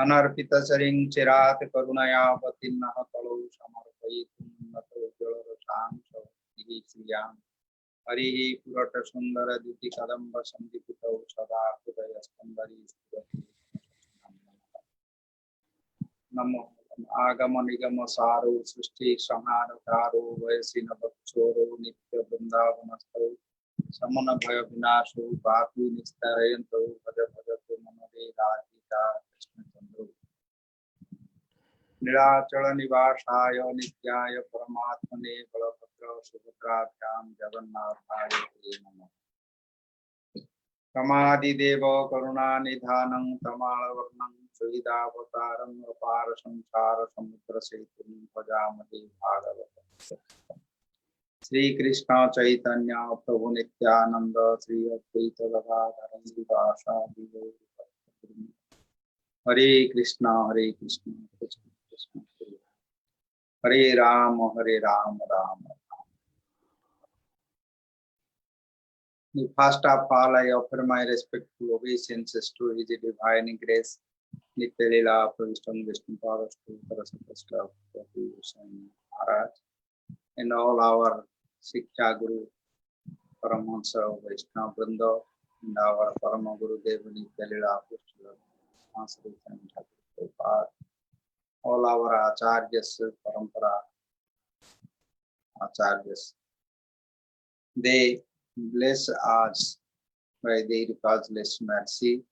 अनर्पितचरिं चिरात् करुणयावतीर्णः कलौ समर्पयितुं नतोज्ज्वलरसां सवतीः श्रियां हरिः पुरटसुन्दरद्युतिकदम्बसन्धिपुटौ सदा हृदयस्कन्दरी स्फुरति नमो आगम निगम सारो सृष्टि संहारकारो वयसि नवक्षोरो नित्य वृंदावनस्थौ समन भय विनाशो पापी निस्तारयन्तो भज भजतु मनरे राधिका कृष्णचन्द्रो नीलाचल निवासाय नित्याय परमात्मने बलभद्र सुभद्राभ्यां जगन्नाथाय ते नमः। कमादिदेव करुणानिधानं तमालवर्णं सुविदावतारं अपार संसार समुद्र सेतुं भजामहे भागवतं। श्री कृष्ण चैतन्य प्रभु नित्यानंद श्री अद्वैत गदाधर श्रीवासादि गौर भक्तवृंद। हरे कृष्ण कृष्ण कृष्ण हरे Ram Ram Ram. First of all, I offer my respectful obeisances to His Divine Grace, Nitya Leela Pravishtam Vishnu Parastu Parasapasta Prabhu Goswami Maharaj, and all our Siksha Guru, Paramahansa Vaishnava Vrinda, and our Parama Guru Deva Nitya Leela Master and Prabhupada, all our Acharyas, Parampara Acharyas. They bless us by their causeless mercy.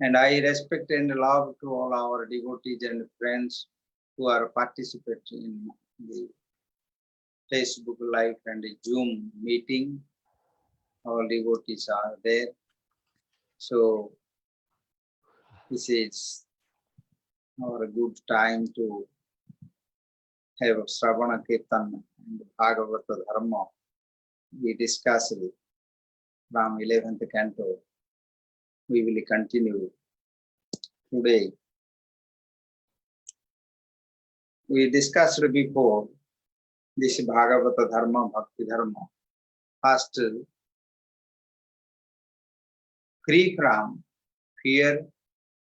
And I respect and love to all our devotees and friends who are participating in the Facebook Live and the Zoom meeting. All devotees are there. So this is our good time to have Shravana Kirtan and Bhagavata Dharma. We discussed from 11th canto. We will continue today. We discussed before this Bhagavata Dharma, Bhakti Dharma. First, free from fear.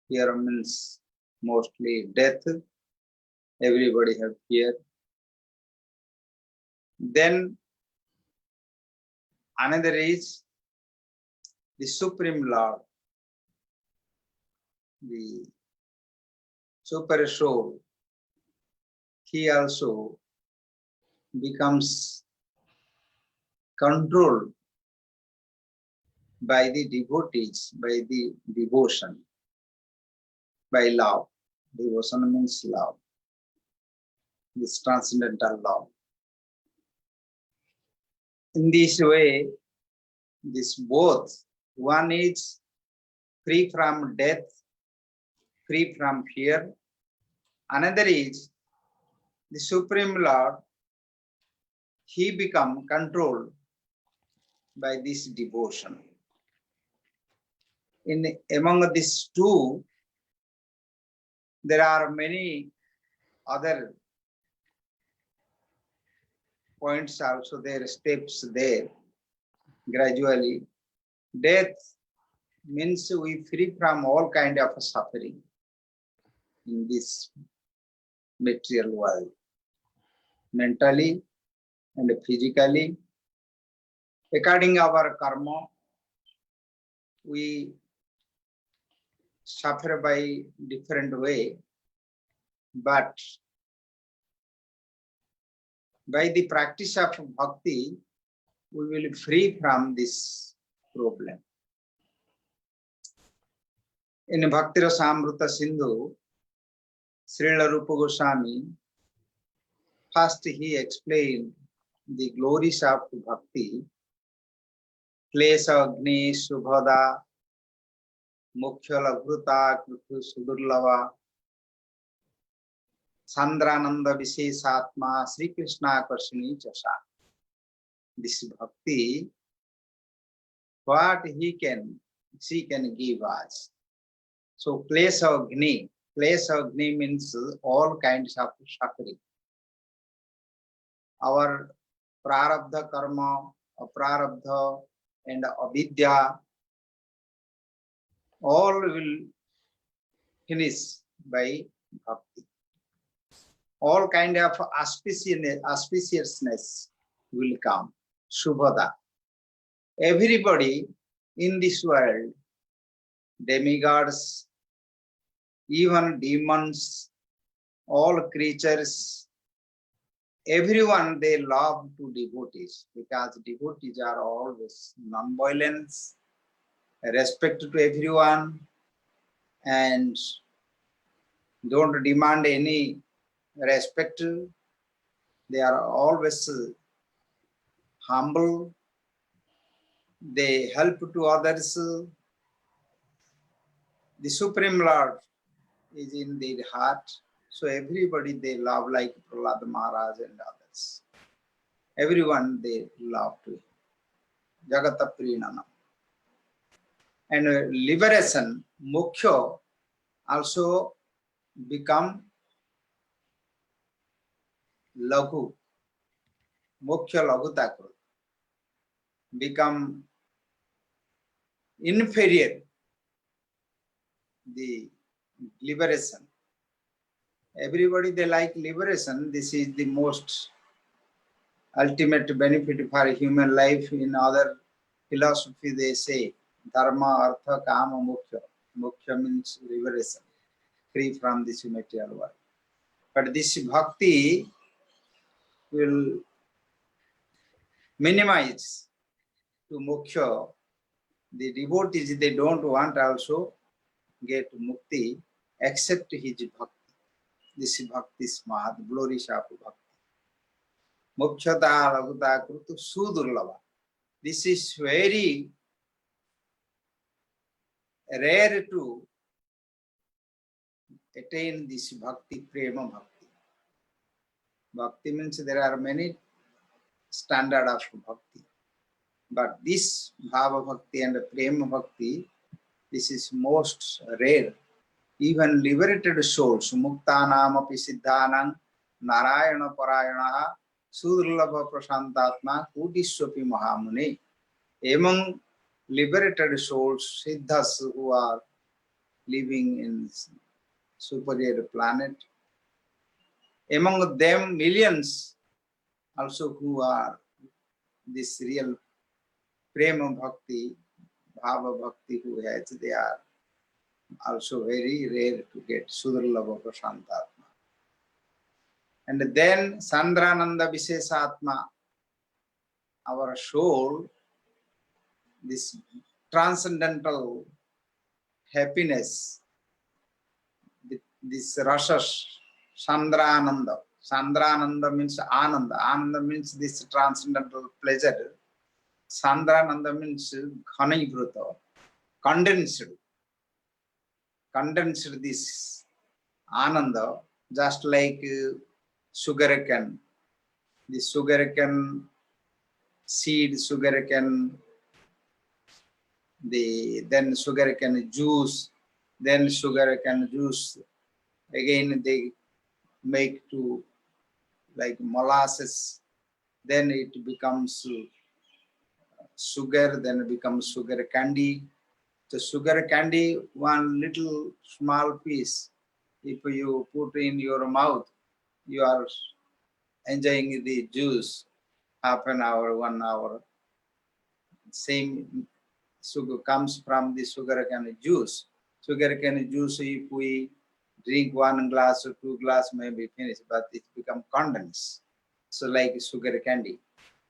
Fear means mostly death. Everybody have fear. Then another is the Supreme Lord, the Super Soul. He also becomes controlled by the devotees, by the devotion, by love. Devotion means love, this transcendental love. In this way, this both, one is free from death, free from fear. Another is the Supreme Lord. He become controlled by this devotion. Among these two, there are many other points also there, steps there. Gradually, death means we free from all kind of suffering in this material world, mentally and physically. According to our karma, we suffer by different way, but by the practice of bhakti, we will free from this problem. In Bhakti Rasamrita Sindhu, Srila Rupa Goswami, first he explained the glories of bhakti. Klesha Agni Subhada Mukhya Labhuta Krutu Sudurlava Sandrananda Visheshatma Sri Krishna Karshini Chasa. This bhakti, what she can give us. So Klesha Agni means all kinds of suffering. Our prarabdha karma, aprarabdha and avidya, all will finished by bhakti. All kind of auspiciousness will come. Shubhada. Everybody in this world, demigods, even demons, all creatures, everyone, they love to devotees because devotees are always non-violence, respect to everyone, and don't demand any respect. They are always humble. They help to others. The Supreme Lord is in their heart. So everybody they love, like Prahlad Maharaj and others. Everyone they love to him. Jagata Prinanam. And liberation, moksha, also become laghu. Moksha laghutakru. Become inferior. The liberation. Everybody they like liberation. This is the most ultimate benefit for human life. In other philosophy they say dharma, artha, kama, moksha. Moksha means liberation, free from this material world. But this bhakti will minimize to moksha. The devotees they don't want also get mukti except his bhakti. This bhakti is mahad, glory shapu bhakti. Mokshata laghuta krutu sudurlava. This is very rare to attain this bhakti, prema bhakti. Bhakti means there are many standards of bhakti. But this bhava bhakti and prema bhakti, this is most rare. Even liberated souls, muktanam api siddhanam, narayana parayana, sudurlabha prasantatma, kudiswapi mahamuni. Among liberated souls, siddhas who are living in superior planet, among them millions also who are this real prema bhakti, bhava bhakti who has, they are also very rare to get sudurlabha prasantatma. And then Sandrananda Visheshatma, our soul, this transcendental happiness, this rasas, Sandrananda. Sandrananda means Ananda. Ananda means this transcendental pleasure. Sandrananda means Ghanibhuta, condensed. Condensed this Ananda, just like sugarcane. The sugarcane seed, sugarcane, then sugarcane juice, then sugarcane juice. Again, they make to like molasses. Then it becomes sugar. Then it becomes sugar candy. The sugar candy, one little small piece. If you put in your mouth, you are enjoying the juice. Half an hour, 1 hour. Same sugar comes from the sugarcane juice. Sugarcane juice, if we drink 1 glass or 2 glass, maybe finish, but it become condensed. So like sugar candy.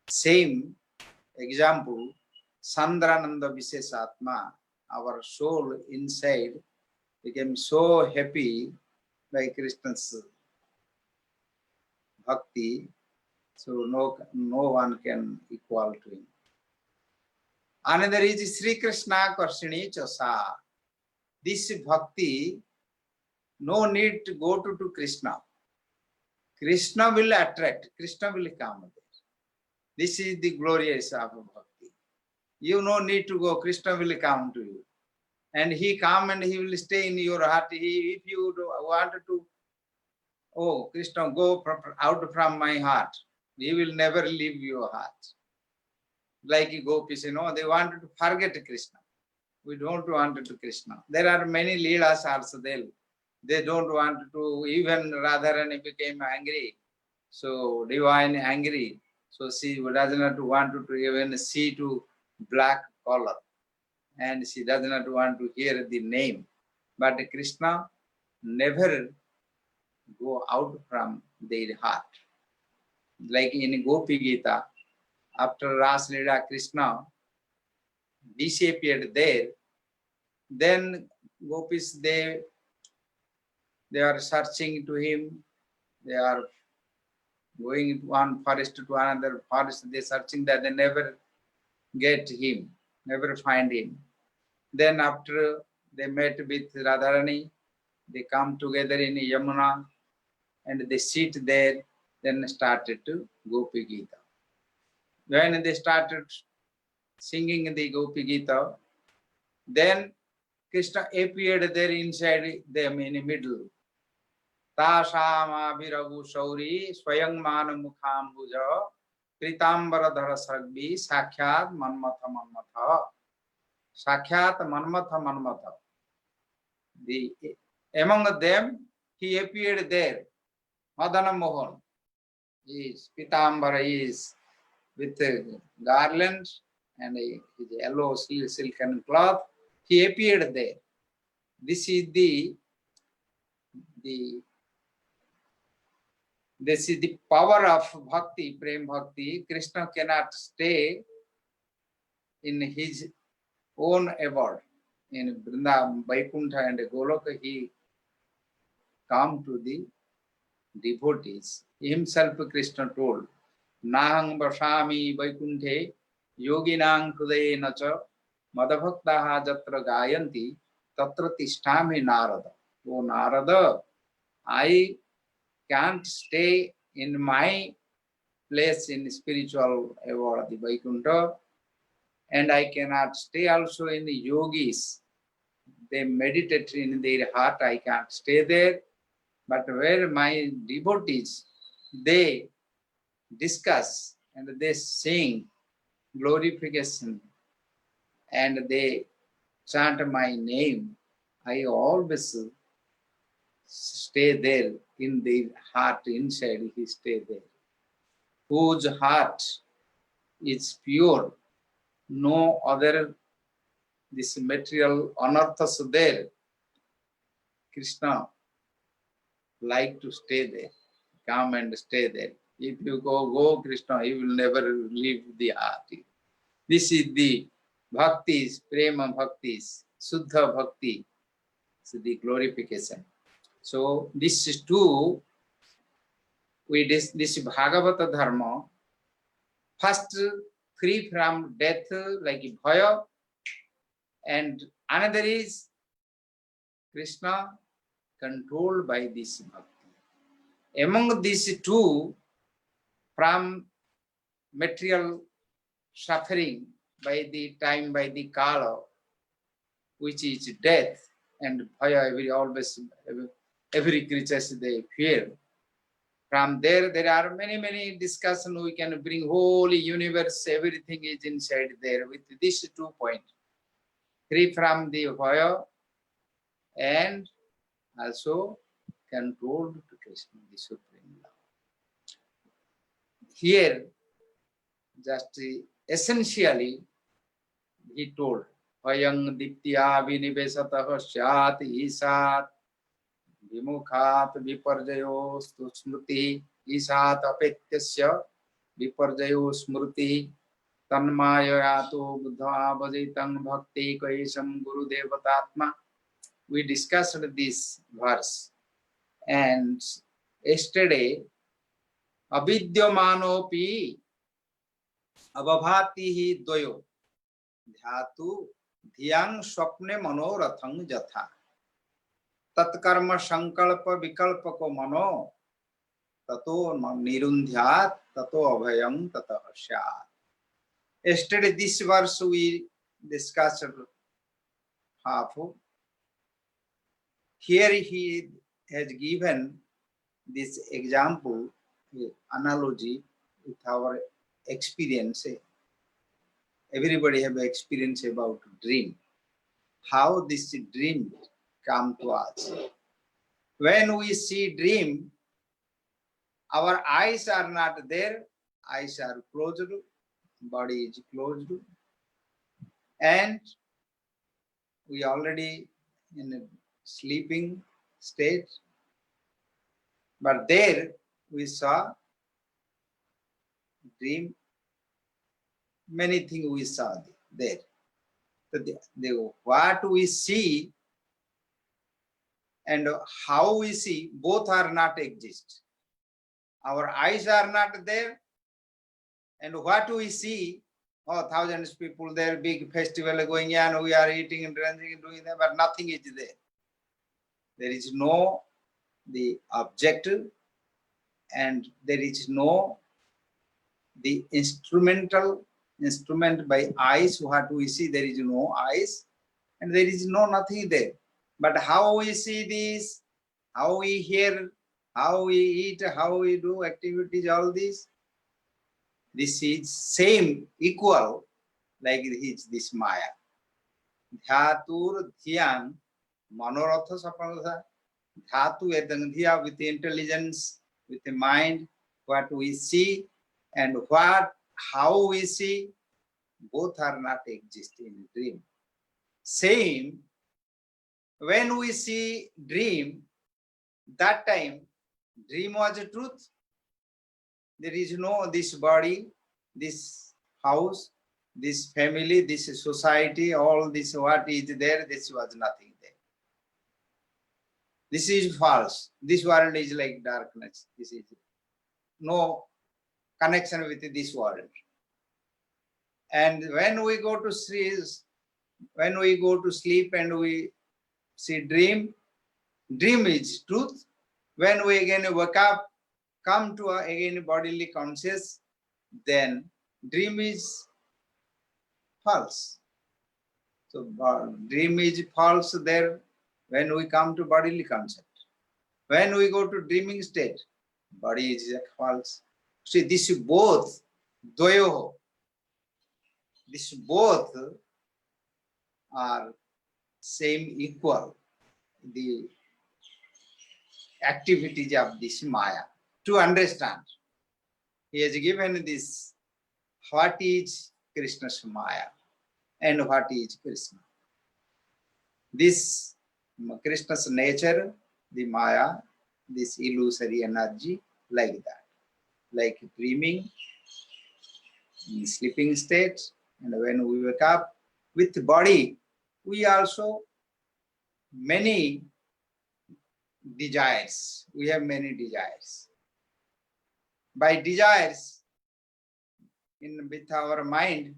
Same example, Sandrananda Visheshatma, our soul inside became so happy by Krishna's bhakti, so no one can equal to him. Another is Sri Krishna Karshini Chosa. This bhakti, no need to go to Krishna. Krishna will attract, Krishna will come there. This is the glorious of bhakti. You no need to go, Krishna will come to you. And he come and he will stay in your heart. If you want to, oh, Krishna, go out from my heart, he will never leave your heart. Like gopis, they wanted to forget Krishna. We don't want to Krishna. There are many leelas also there. They don't want to, even Radharani became angry. So divine angry. So she does not want to even see to black color. And she does not want to hear the name. But Krishna never go out from their heart. Like in Gopi Gita, after Ras Leela, Krishna disappeared there. Then gopis, they are searching to him. They are going to one forest to another forest. They searching that they never get him, never find him. Then after they met with Radharani, they come together in Yamuna and they sit there. Then started to Gopi Gita. When they started singing the Gopi Gita, then Krishna appeared there inside them in the middle. तासामाभिरघु Shauri स्वयं मान मुखाम्बुज कृतांबरधर सर्वी साक्षात मन्मथ मन्मथ साक्षात Manmath Manmath. Among them he appeared there. Madana Mohan is Pitambara is with garlands and his yellow silken cloth. He appeared there. This is the power of bhakti, prem bhakti. Krishna cannot stay in his own abode. In Vrindavan, Vaikuntha and Goloka, he come to the devotees. Himself Krishna told, Nahang Vasami Vaikunthe Yoginang Hrudaye Nacha Madhavaktaha Jatra Gayanti Tatra Tishtami Narada. O Narada, I can't stay in my place in spiritual abode, the Vaikuntha, and I cannot stay also in the yogis. They meditate in their heart, I can't stay there. But where my devotees, they discuss and they sing glorification and they chant my name, I always stay there in their heart, inside he stay there. Whose heart is pure, no other this material anarthas there. Krishna like to stay there, come and stay there. If you go Krishna, he will never leave the heart. This is the bhaktis, prema bhaktis, suddha bhakti, so the glorification. So this is two, this Bhagavata Dharma, first free from death like bhaya, and another is Krishna controlled by this bhakti. Among these two, from material suffering by the time, by the kala, which is death, and bhaya, every creature they fear. From there are many discussions. We can bring whole universe, everything is inside there with these 2 points. Free from the bhaya and also controlled to Krishna, the Supreme Lord. Here, just essentially, he told, Vayang Diptya Vinivesatah Syat Isat Vimukhat Viparjayo Smruti Isat Apetyasya Viparjayo Smruti Tanmayato Buddha Bhajitang Bhakti Kaisham Guru Devatatma. We discussed this verse, and yesterday Avidyamanopi Abhavati Dvayo Dhatu Dhyang Swapne Manorathang Jatha Tatkarma Sankalpa Vikalpako Mano Tato Nirundhyat Tato Abhayam Tata Syat. Yesterday this verse we discussed half. Here he has given this example, analogy with our experience. Everybody have experience about dream. How this dream come to us. When we see dream, our eyes are not there, eyes are closed, body is closed, and we already in a sleeping state. But there we saw dream, many things we saw there. So what we see and how we see, both are not exist. Our eyes are not there, and what we see, oh, thousands of people there, big festival going on, we are eating and drinking and doing that, but nothing is there. There is no the objective, and there is no the instrument by eyes. What we see, there is no eyes, and there is no nothing there. But how we see this, how we hear, how we eat, how we do activities, all this is same, equal, like this Maya. Dhatur dhyan manoratha sapalasa. Dhatu edangdhiya, with intelligence, with the mind, what we see and how we see, both are not exist in dream. Same, when we see dream, that time dream was a truth. There is no this body, this house, this family, this society, all this what is there, this was nothing there. This is false. This world is like darkness. This is no connection with this world. And when we go to sleep, and we see dream is truth. When we again wake up, come to again bodily conscious, then dream is false. So dream is false there when we come to bodily concept. When we go to dreaming state, body is false. See, this both, dvayoho, this both are same, equal, the activities of this Maya. To understand, he has given this, what is Krishna's Maya and what is Krishna. This Krishna's nature, the Maya, this illusory energy, like that, like dreaming, in sleeping state, and when we wake up with the body, we also many desires. We have many desires. By desires, with our mind,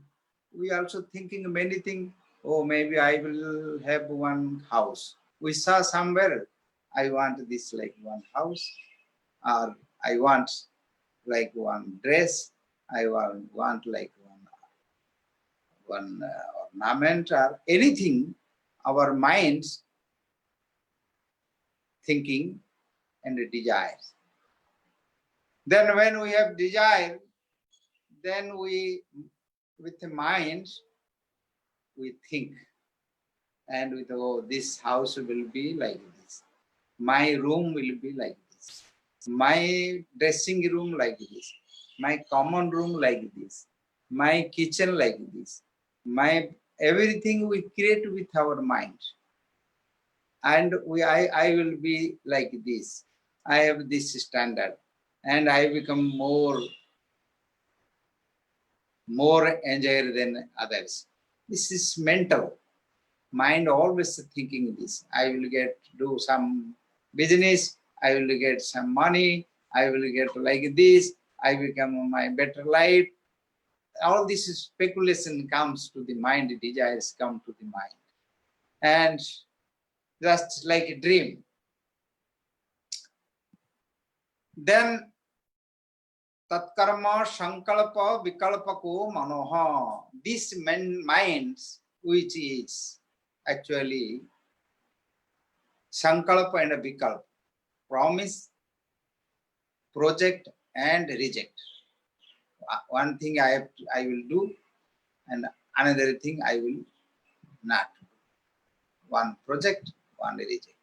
we also thinking many things. Oh, maybe I will have one house. We saw somewhere, I want this like one house, or I want like one dress, I want like one ornament, or anything. Our minds thinking and desires. Then when we have desire, then we, with the mind, we think, and with, oh, this house will be like this, my room will be like this, my dressing room like this, my common room like this, my kitchen like this, my everything we create with our mind. And I will be like this, I have this standard, and I become more enjoyer than others. This is mental. Mind always thinking this. I will do some business, I will get some money, I will get like this, I become my better life. All this speculation comes to the mind, desires come to the mind. And just like a dream. Then Tatkarma Sankalpa Vikalpako Manoha. This minds, which is actually Sankalpa and Vikalpa, promise, project, and reject. One thing I will do, and another thing I will not do. One project, one reject.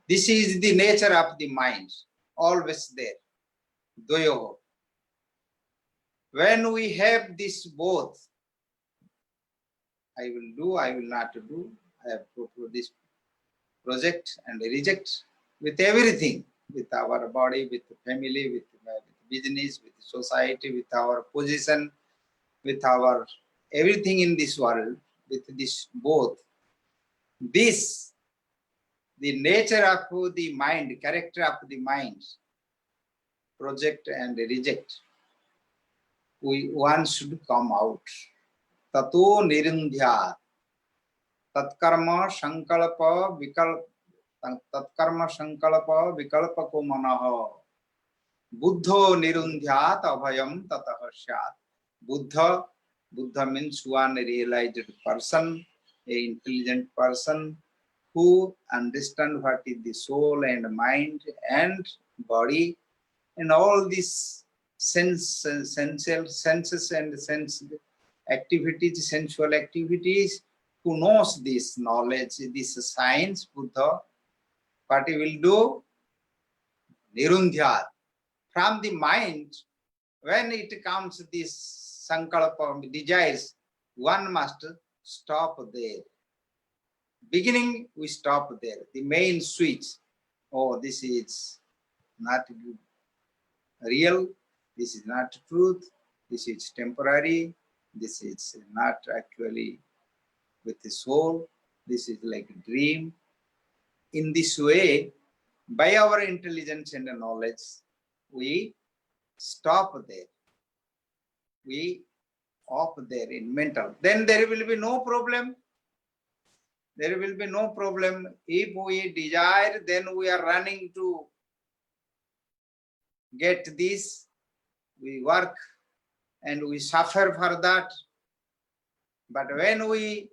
This is the nature of the mind, always there. Dvayoho. When we have this both, I will do, I will not do, I have proposed this project and reject with everything, with our body, with the family, with business, with society, with our position, with our everything in this world, with this both. This, the nature of the mind, character of the mind, project and reject, one should come out. Tato nirundhya, tatkarma sankalpa vikalpa ko manaha. Buddho nirundhyat abhayam tatah syat. Buddha means one realized person, an intelligent person who understands what is the soul and mind and body and all these senses and sense activities, sensual activities, who knows this knowledge, this science, Buddha, what he will do? Nirundhyat. From the mind, when it comes this sankalpa, desires, one must stop there. Beginning, we stop there. The main switch. Oh, this is not real. This is not truth. This is temporary. This is not actually with the soul. This is like a dream. In this way, by our intelligence and knowledge, we stop there. We off there in mental. Then there will be no problem. There will be no problem. If we desire, then we are running to get this. We work and we suffer for that. But when we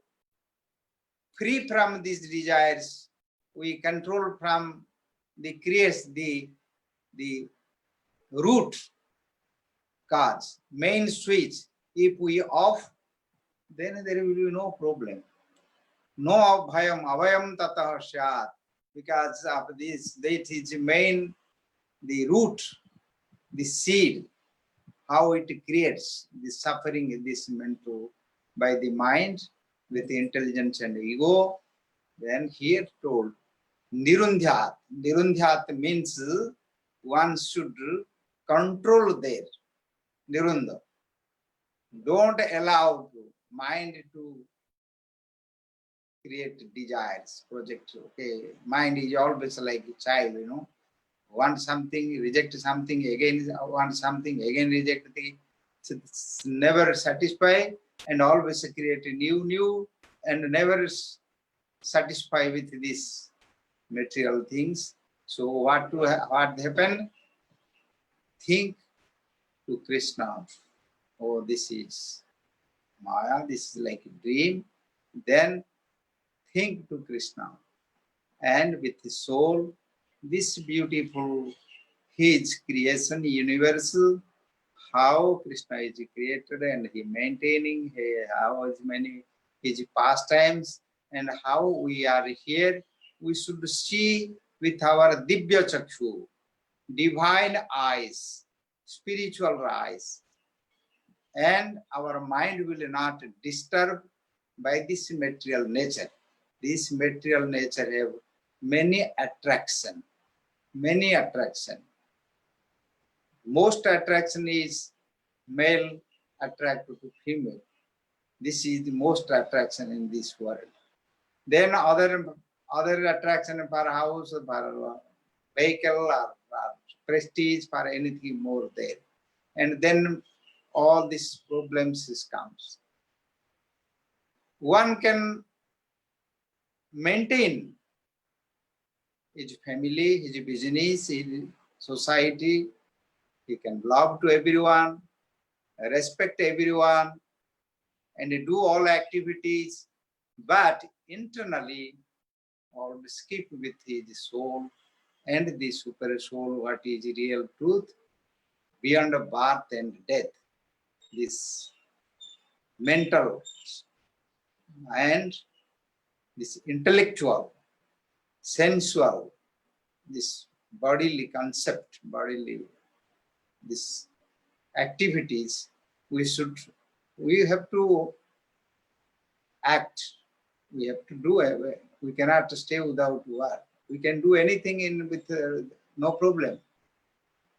free from these desires, we control from the creates the root cause, main switch. If we off, then there will be no problem. No abhayam, avayam tatah syat. Because of this, that is main, the root, the seed, how it creates the suffering in this mental by the mind with the intelligence and ego. Then here told nirundhyat. Nirundhyat means one should control there. Nirunda. Don't allow mind to create desires, project. Okay, mind is always like a child, want something, reject something, again want something, again reject the, it's never satisfy and always create new and never satisfy with these material things. So what happen? Think to Krishna. Oh, this is Maya, this is like a dream. Then think to Krishna. And with the soul, this beautiful, his creation universal, how Krishna is created and he maintaining, how is many his pastimes, and how we are here, we should see with our Divya Chakshu, divine eyes, spiritual eyes, and our mind will not disturb by this material nature. This material nature have many attraction. Most attraction is male attracted to female. This is the most attraction in this world. Then other attraction for house, for vehicle, or prestige, for anything more there. And then all these problems comes. One can maintain his family, his business, his society. He can love to everyone, respect everyone, and do all activities, but internally or skip with his soul and the super soul, what is real truth beyond birth and death. This mental and this intellectual, sensual, this bodily concept, bodily this activities, we have to act. We have to do it. We cannot stay without work. We can do anything with no problem.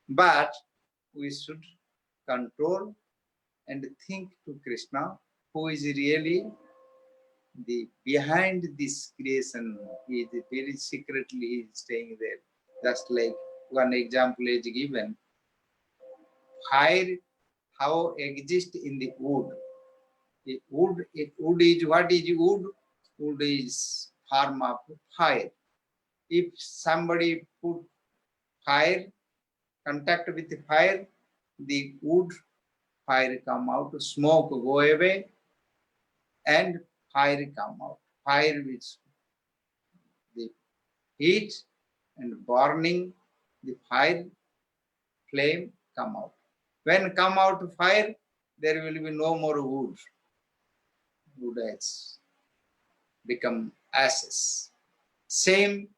But we should control and think to Krishna, who is really the behind this creation. He is very secretly staying there. Just like one example is given. Fire, how exist in the wood. The wood is what is wood? Wood is form of fire. If somebody put fire, contact with the fire, the wood, fire come out, smoke go away, and fire come out. Fire which the heat and burning, the fire flame come out. When come out fire, there will be no more wood. Wood has become ashes. Same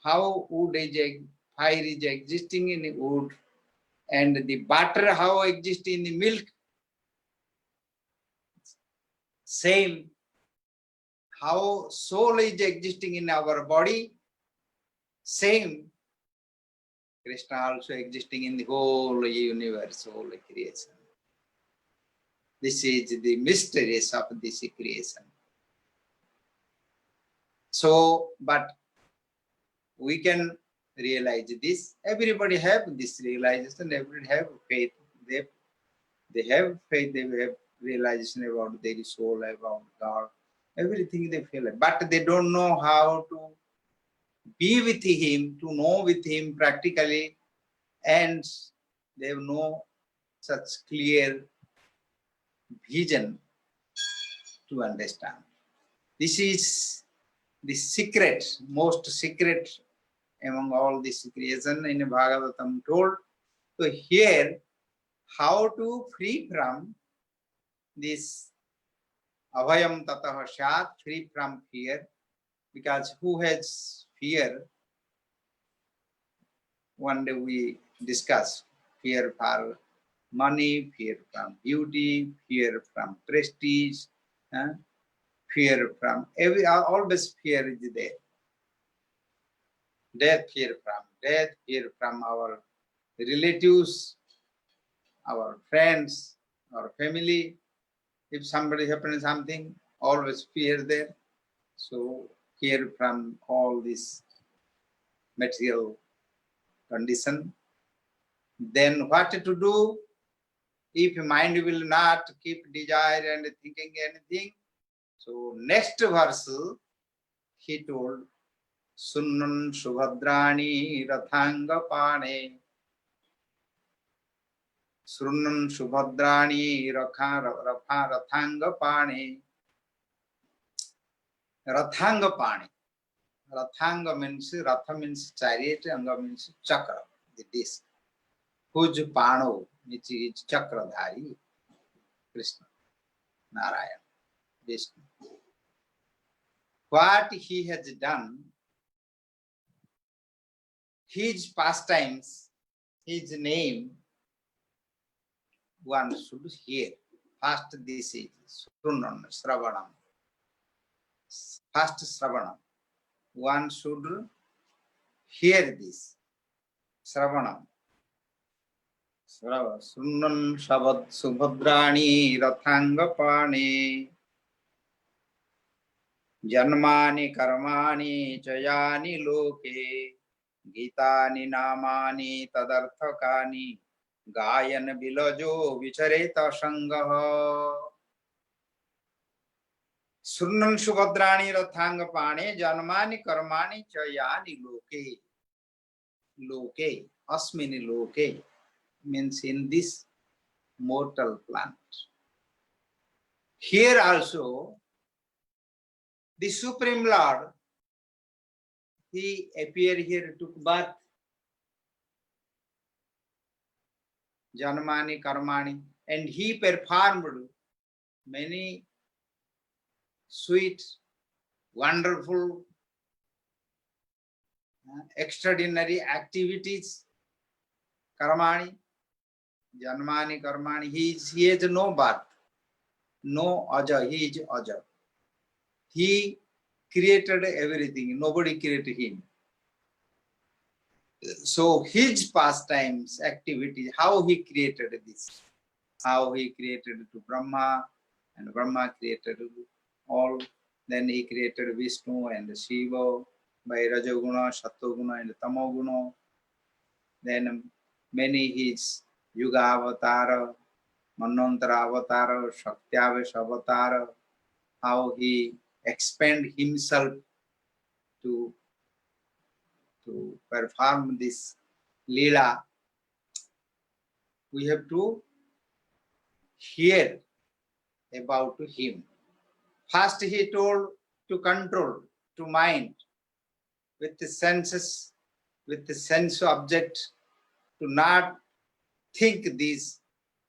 how wood is, fire is existing in wood, and the butter how exists in the milk. Same how soul is existing in our body. Same Krishna also existing in the whole universe, whole creation. This is the mysteries of this creation. So, but we can realize this. Everybody have this realization. Everybody have faith. They have faith. They have realization about their soul, about God. Everything they feel, but they don't know how to be with Him, to know with Him practically, and they have no such clear vision to understand. This is the secret, most secret among all this creation in Bhagavatam told. So here, how to free from this abhayam tatah shat, free from fear, because who has fear? One day we discuss fear for money, fear from beauty, fear from prestige, fear from always fear is there. Death, fear from our relatives, our friends, our family. If somebody happens something, always fear there. So fear from all this material condition. Then what to do? If mind will not keep desire and thinking anything. So next verse, he told, Sunnun Subhadrani Rathanga Pane. Sunnun Subhadrani Rathanga Pane. Rathanga Pane. Rathanga means, Ratha means chariot, Anga means chakra, the disc. Whose Pano, which is Chakradhari, Krishna, Narayan, Vishnu. What he has done, his pastimes, his name, one should hear. First this is Srunan, Sravanam. First Sravanam. One should hear this. Sravanam. Srunan Shabad Subhadrani Rathangapani. Janmani Karmani Chayani Loke. Gitani Namani Tadarthakani. Gayan Bilajo Vichareta Sangaha. Surnan Subhadrani Rathangapane Janmani Karmani Chayani Loke. Loke, Asmini Loke means in this mortal planet. Here also, the Supreme Lord, he appeared here, took birth. Janmani Karmani, and he performed many sweet, wonderful extraordinary activities, karmani, janmani, karmani. He has no birth, no aja. He is aja. He created everything. Nobody created him. So his pastimes, activities, how he created this, how he created to Brahma, and Brahma created all. Then he created Vishnu and Shiva by Rajoguna, Sattoguna, and Tamoguna. Then many his Yuga Avatar, Manvantara Avatar, Shaktiavesh Avatar, how he expand himself to perform this Leela. We have to hear about him. First he told to control, to mind, with the senses, with the sense object, to not think this,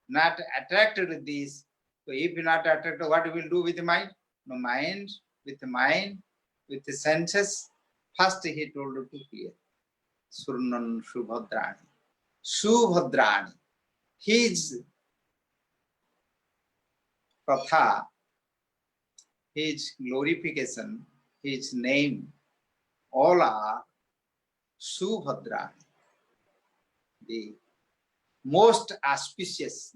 not attracted to this. So if you're not attracted, what will do with the mind? No mind, with the senses. First he told to hear. Surnan Shubhadrani. Shubhadrani. His katha, his glorification, his name, all are Subhadrani, the most auspicious,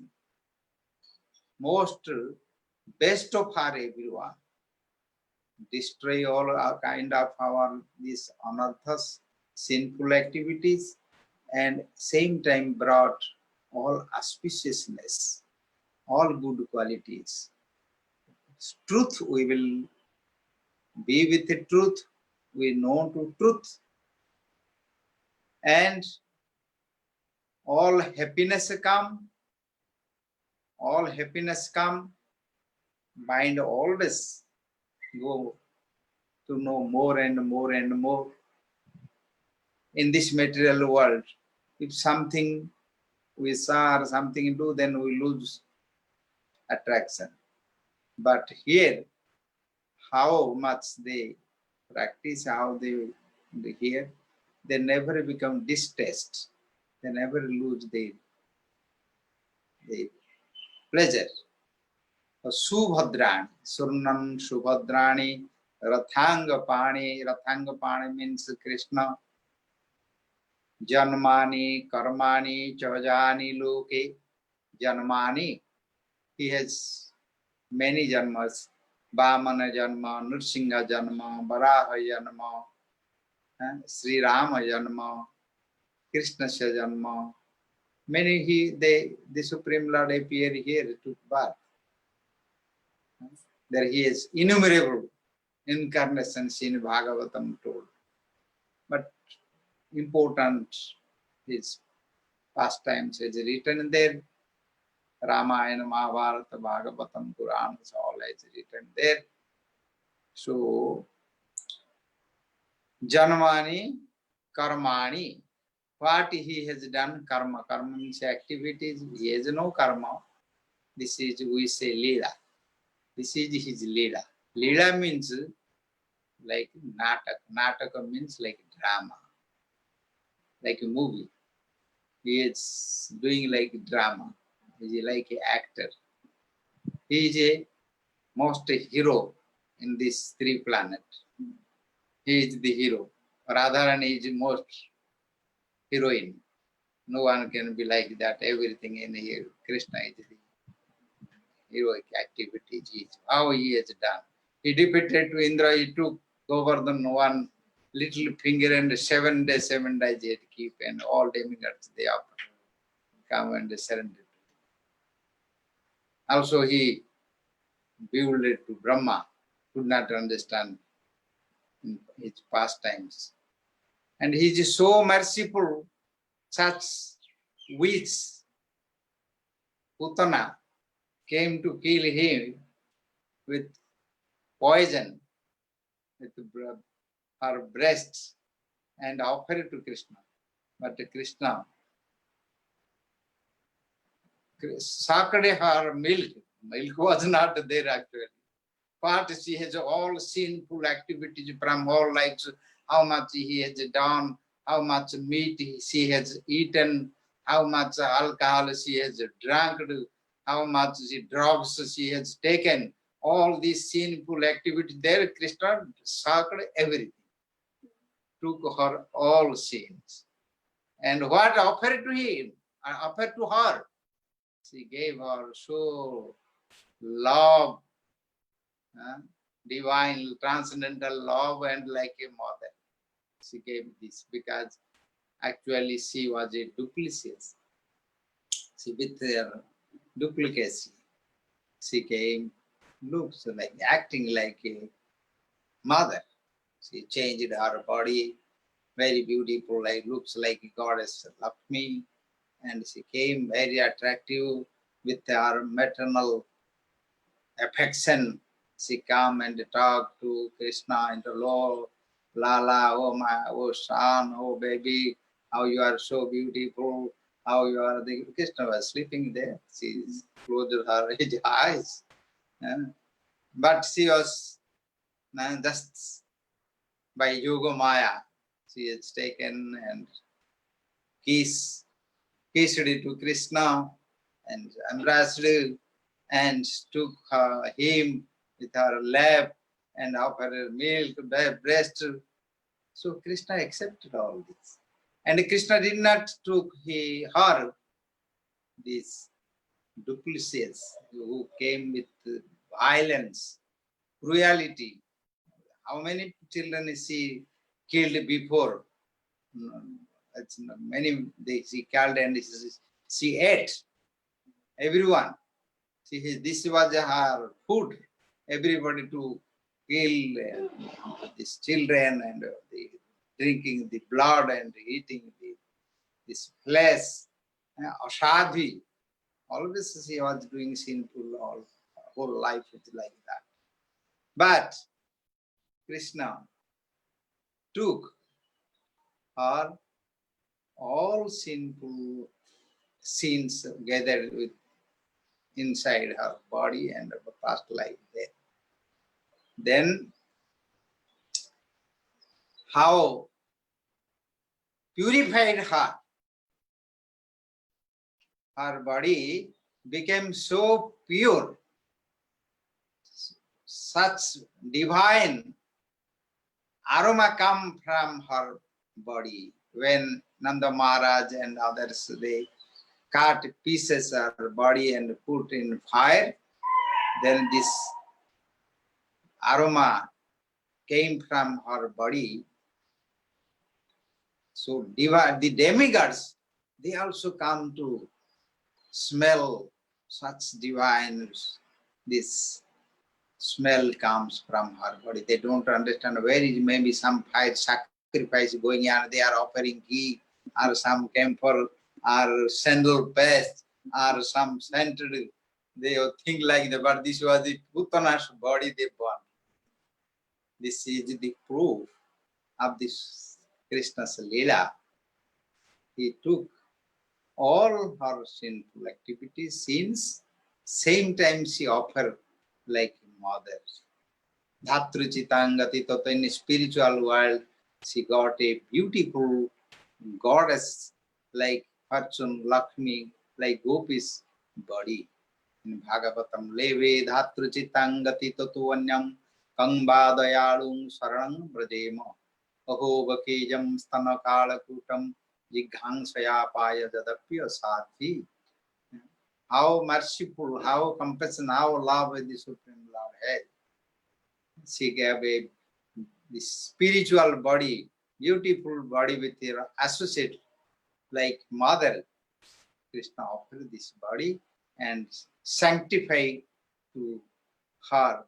most best of our everyone. Destroy all our kind of our these anarthas, sinful activities, and same time brought all auspiciousness, all good qualities. Truth, we will be with the truth, we know to truth, and all happiness come, mind always go to know more and more and more. In this material world, if something we saw or something do, then we lose attraction. But here, how much they practice, how they hear, they never become distaste. They never lose their pleasure. Subhadrani, Surnam Subhadrani, Rathangapani means Krishna. Janmani, Karmani, Chavajani Loke. Janmani, he has many janmas. Vamana janma, Nrsimha janma, Varaha janma, Sri Rama janma, Krishna janma. Many the Supreme Lord appeared here to birth. There he is innumerable incarnations in Bhagavatam told. But important his pastimes is written there. Ramayana, Mahabharata, Bhagavatam, Puranas, all is written there. So, Janmani, Karmani, what he has done, karma. Karma means activities. He has no karma. This is, we say, Leela. This is his Leela. Leela means like Natak. Nataka means like drama, like a movie. He is doing like drama. He is like an actor. He is a most hero in these three planets. He is the hero. Radharani is most heroine. No one can be like that. Everything in here. Krishna is the heroic activity. How he has done. He defeated to Indra. He took Govardhan one little finger and 7 days he had to keep, and all demigods they have come and surrender. Also he bewildered to Brahma, could not understand his pastimes. And he is so merciful, such witch, Putana, came to kill him with poison with her breasts and offered to Krishna. But Krishna sucked her milk. Milk was not there actually. But she has all sinful activities from all likes, how much he has done, how much meat she has eaten, how much alcohol she has drunk, how much drugs she has taken. All these sinful activity there, Krishna circled everything, took her all sins. And what offered to him, offered to her, she gave her so love, divine, transcendental love, and like a mother. She gave this because actually she was a duplicitous. She with her duplicacy, she came, looks like acting like a mother. She changed her body, very beautiful, like looks like a goddess Lakshmi, and she came very attractive with her maternal affection. She come and talk to Krishna and Lord, Lala, oh my, oh son, oh baby, how you are so beautiful, how you are. The Krishna was sleeping there. She closed her eyes, but she was just by Yoga Maya. She is taken and kissed to Krishna and embraced and took him with her lap and offered her milk, breast. So Krishna accepted all this. And Krishna did not took her, this duplicitous, who came with violence, cruelty. How many children is she killed before? It's many, she killed and she ate everyone. This was her food. Everybody to kill these children and the drinking the blood and eating this flesh. Ashadhi. Always she was doing sinful all whole life like that. But Krishna took her all sinful sins gathered with inside her body and past life there. Then how purified her body became so pure, such divine aroma come from her body. When Nanda Maharaj and others, they cut pieces of her body and put in fire, then this aroma came from her body. So the demigods, they also come to smell such divine, this smell comes from her body. They don't understand where is maybe some fire sacrifice going on. They are offering ghee or some camphor or sandal paste or some scented. They think like that, but this was the Putana's body they burned. This is the proof of this Krishna's Leela. He took all her sinful activities, sins, same time she offered like mother. Dhatru Chitangati Tata, in spiritual world, she got a beautiful goddess like Fortune, Lakshmi, like Gopi's body. In Bhagavatam, Leve Dhatru Chitangati Tatuanyam Kangba Dayalung Saranam Brajema Aho Vakejam Stana Kalakutam Jighangsaya Paya Dadapya Sadhi. How merciful, how compassion, how love the Supreme Lord has. She gave a this spiritual body, beautiful body with her associate like mother. Krishna offered this body and sanctify to her,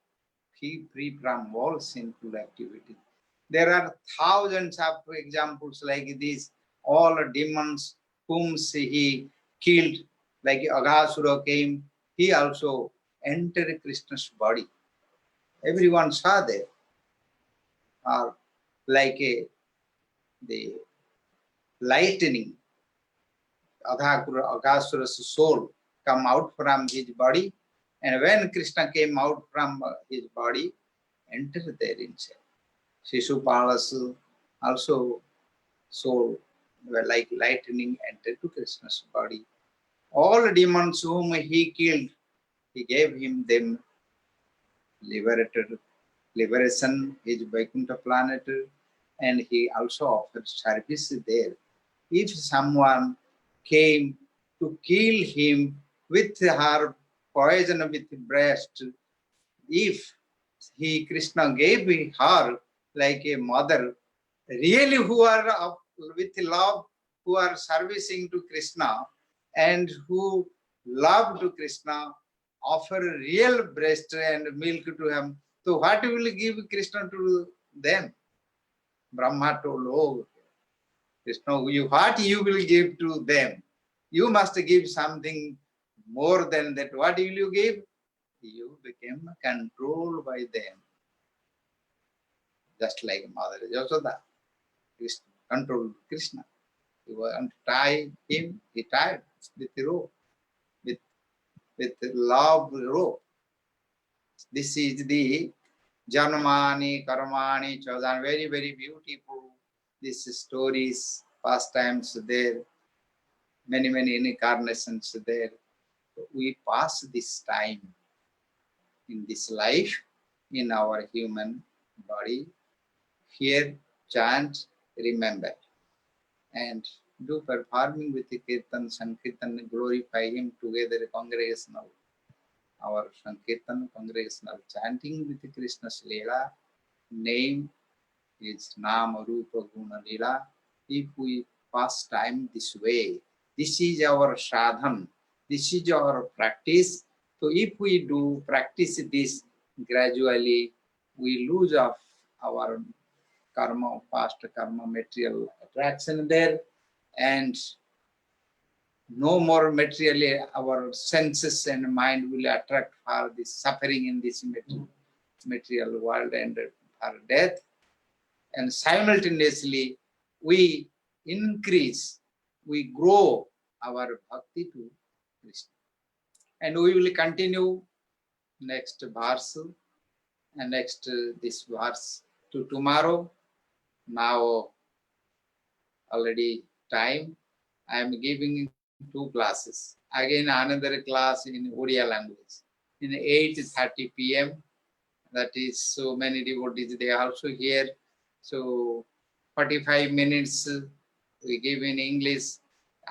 free from all sinful activity. There are thousands of examples like this. All demons whom he killed, like Aghasura came, he also entered Krishna's body. Everyone saw there. Or like the lightning, Aghasura's soul come out from his body, and when Krishna came out from his body, entered there inside. Shishupala also soul were like lightning entered to Krishna's body. All demons whom he killed, he gave him them liberation, his Vaikuntha planet, and he also offered service there. If someone came to kill him with her poison with breast, if Krishna gave her like a mother, really who are with love, who are servicing to Krishna and who love to Krishna, offer real breast and milk to him. So what will give Krishna to them? Brahma told, oh, Krishna, what you will give to them? You must give something more than that. What will you give? You became controlled by them. Just like Mother Yashoda, Krishna controlled Krishna. You want to tie him, he tied with the rope, with love rope. This is the Janmani, Karmani, Chodan, very, very beautiful. These stories, pastimes there, many, many incarnations there. We pass this time in this life, in our human body, hear, chant, remember, and do performing with the Kirtan, Sankirtan, glorify him together, congregational. Our Sankirtan, congregational chanting with Krishna's Leela, name is Nama Rupa Guna Leela. If we pass time this way, this is our sadhan, this is our practice. So if we do practice this gradually, we lose of our karma, past karma, material attraction there, and no more materially our senses and mind will attract for this suffering in this material world and for death. And simultaneously, we increase, we grow our bhakti to Krishna. And we will continue next verse and next this verse to tomorrow. Now already time. I am giving 2 classes. Again another class in Odia language in 8:30 p.m. That is so many devotees, they are also here. So 45 minutes we give in English,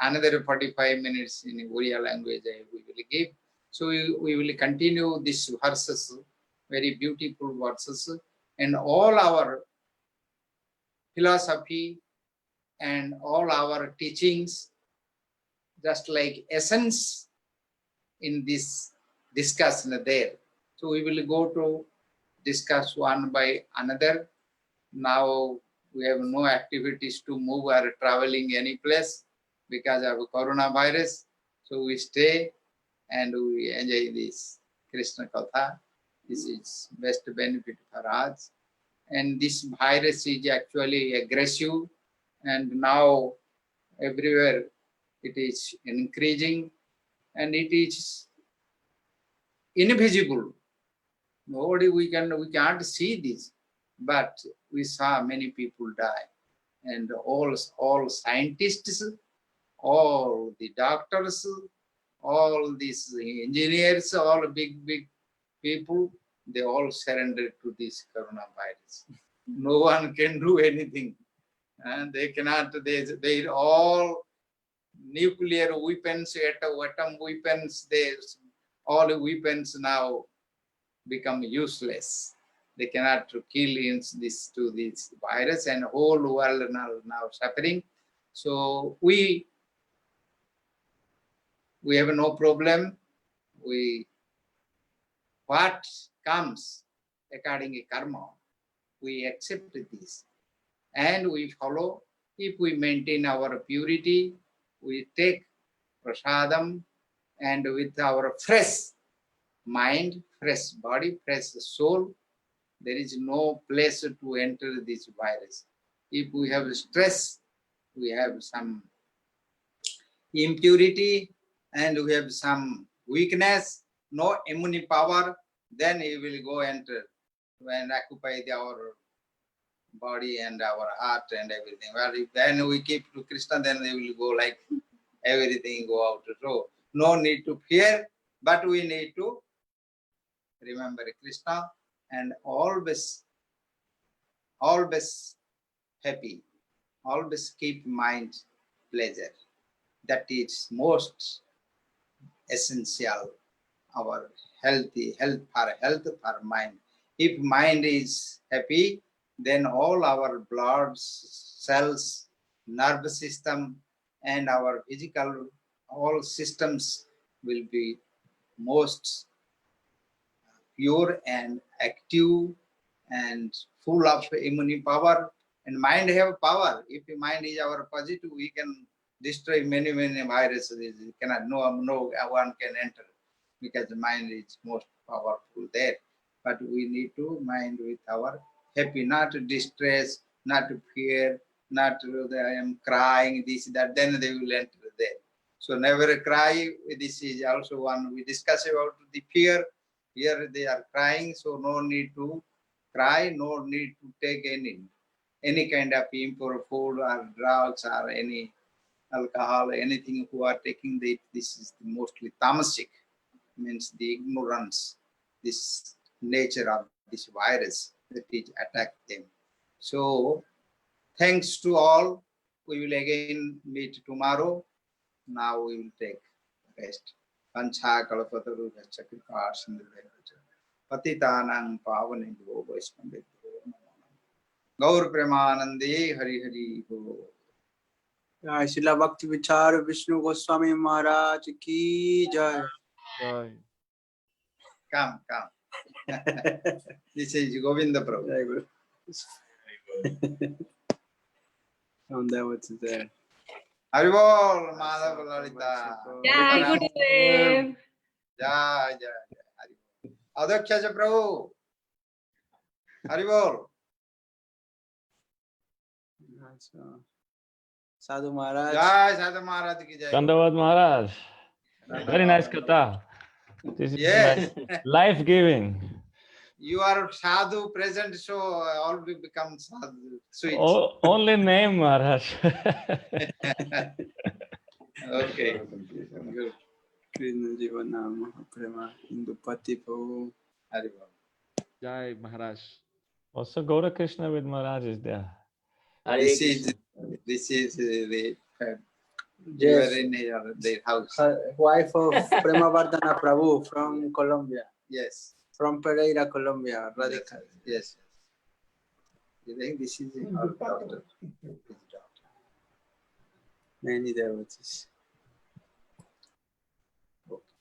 another 45 minutes in Odia language we will give. So we will continue these verses, very beautiful verses, and all our philosophy and all our teachings, just like essence in this discussion there. So we will go to discuss one by another. Now we have no activities to move or traveling any place because of coronavirus. So we stay and we enjoy this Krishna Katha. This is best benefit for us. And this virus is actually aggressive, and now everywhere it is increasing, and it is invisible. Nobody we can't see this, but we saw many people die, and all scientists, all the doctors, all these engineers, all big people, they all surrendered to this coronavirus. No one can do anything, and they cannot. They all nuclear weapons, atom weapons. All weapons now become useless. They cannot kill this virus, and whole world now suffering. So we have no problem. What comes according to karma, we accept this and we follow. If we maintain our purity, we take prasadam, and with our fresh mind, fresh body, fresh soul, there is no place to enter this virus. If we have stress, we have some impurity, and we have some weakness, no immune power, then it will go enter and occupy our body and our heart and everything. Well, if then we keep to Krishna, then they will go like everything go out. So no need to fear, but we need to remember Krishna and always happy, always keep mind pleasure. That is most essential. Our health for mind. If mind is happy, then all our blood cells, nervous system, and our physical all systems will be most pure and active and full of immune power. And mind have power. If the mind is our positive, we can destroy many viruses. It cannot no one can enter because the mind is most powerful there. But we need to mind with our happy, not to distress, not to fear, not to I am crying, this, that, then they will enter there. So never cry. This is also one we discuss about the fear. Here they are crying, so no need to cry, no need to take any kind of impure food or drugs or any alcohol, anything who are taking this is mostly tamasic, means the ignorance, this nature of this virus that is attack them. So thanks to all. We will again meet tomorrow. Now we will take rest. Pancha kalapataru chakripa sindhu patitanang pavanebhyo vaishnavebhyo namo namaha. Gaur Premanande Hari Hari Bo. जय शिला भक्ति विचार विष्णु गोस्वामी महाराज की जय. Come. This is Govinda Prabhu. जय गुरु. And that was there. Haribol, Madhav Lalita. Jai Gurudev. Jai. Haribol. Adhaksha Prabhu. Haribol. Sadhu Maharaj. Jai Sadhu Maharaj ki jai. Dandavad Maharaj. Very nice katha. This is Yes. life-giving. You are sadhu present, so all will become sadhu. Sweet. Only name, Maharaj. Okay. Good. Krishna Jiva Nama Prema Indupati Prabhu. Haribol. Jai Maharaj. Also, Gaura Krishna with Maharaj is there. This is the you are in their house. Wife of Prema Vardhana Prabhu from Colombia. Yes. From Pereira, Colombia. Radhika. Yes. You think this is our daughter? Many devotees.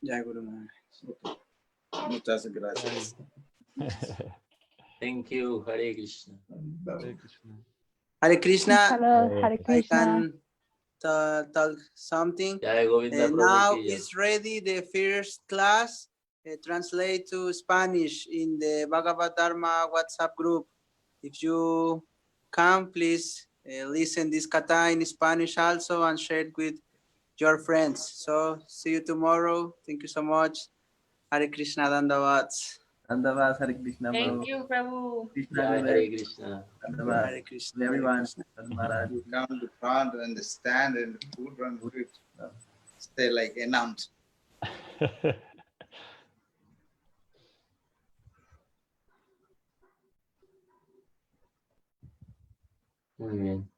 Jai Guru Maharaj. Muchas gracias. Thank you. Hare Krishna. Hare Krishna. Hare Krishna. Hello, Hare I Krishna. can tell something. Jai Govinda And Prabhu now ki jai. it's ready the first class. Translate to Spanish in the Bhagavad Dharma WhatsApp group. If you can, please listen this kata in Spanish also and share it with your friends. So see you tomorrow. Thank you so much. Hare Krishna Dandavad. Dandavad, Hare Krishna. Thank you, Prabhu. Krishna, Jai Hare Hare Krishna. Dandavad. Hare Krishna. Everyone, Maharaj. You come to front and stand and put on foot. Stay like announced. Amen.